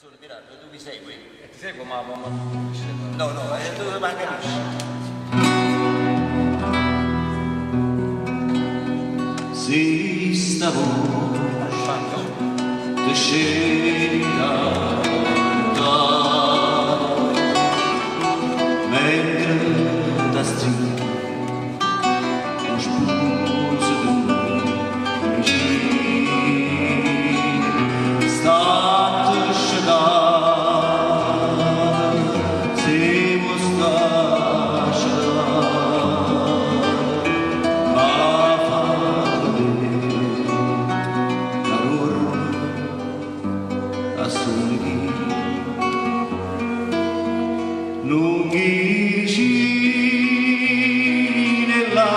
solo tirarlo, tu mi segui? Ti seguo ma No, tu manca Si stavo te scelta mentre da stringe un spuzzo di state scelare si mostra lunghi nella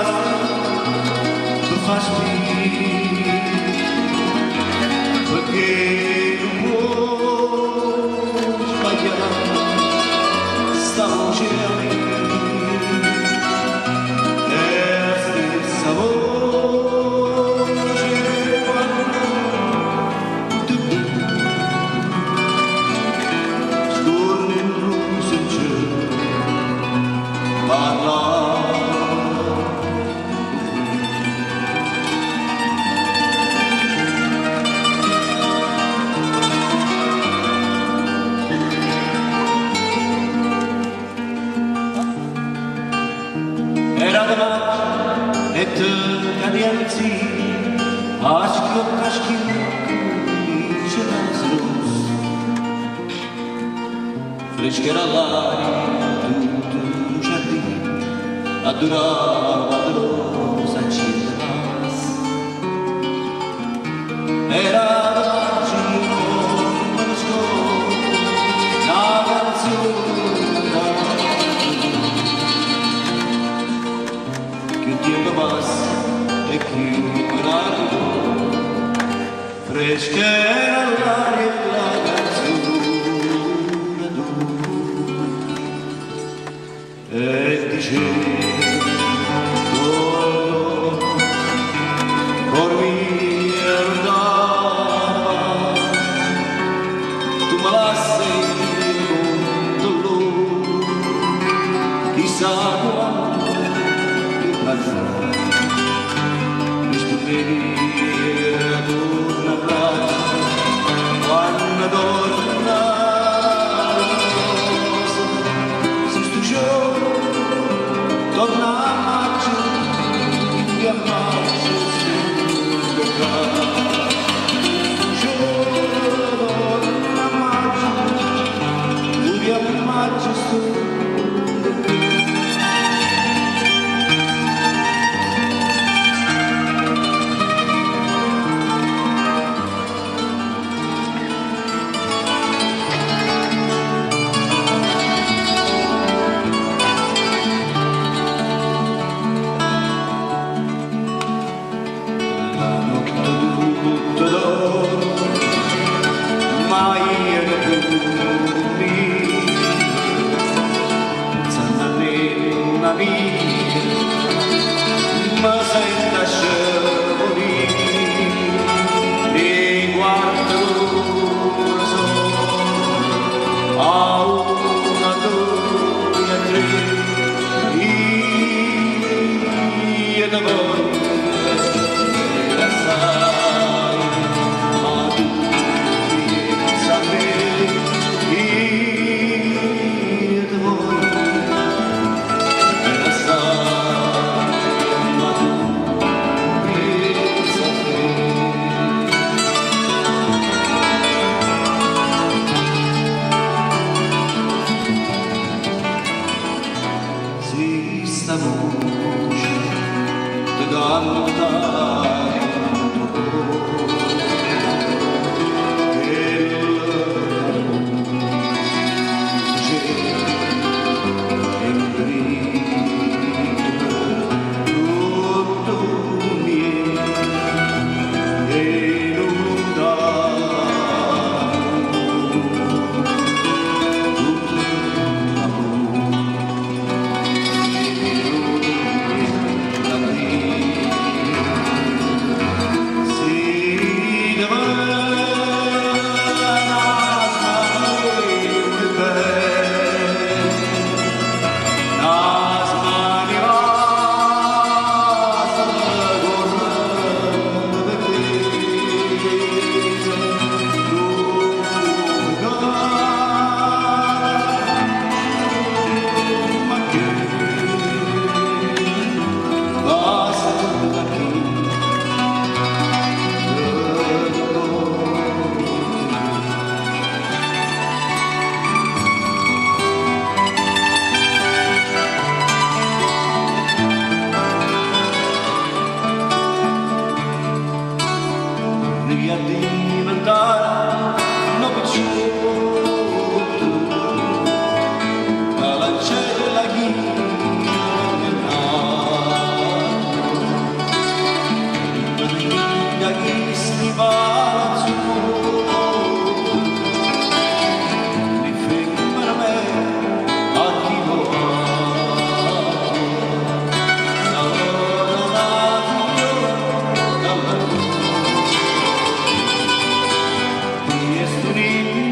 tu fai perché non puoi sbagliare sta voce a me è la stessa voce tu scorre il rosso in cielo parla era davanti e te cadienzi aşkı kaşkı içe nasros frescherà l'aria tutto un giardino adorava la rosa cittadina era davanti come lo scopo una canzone che un tempo passa e che un anno frescherà l'aria la canzone e dicevo cor mio andava tu me la sei con dolore chissà quando più passò mi stupevi torna a braccio quando torna torna a maggio, e a maggio sulle torna a maggio, e a maggio sulle ma senta scioli e guarda l'ora a una, due, tre e da voi la sai ma tu pensa a me jest tu nim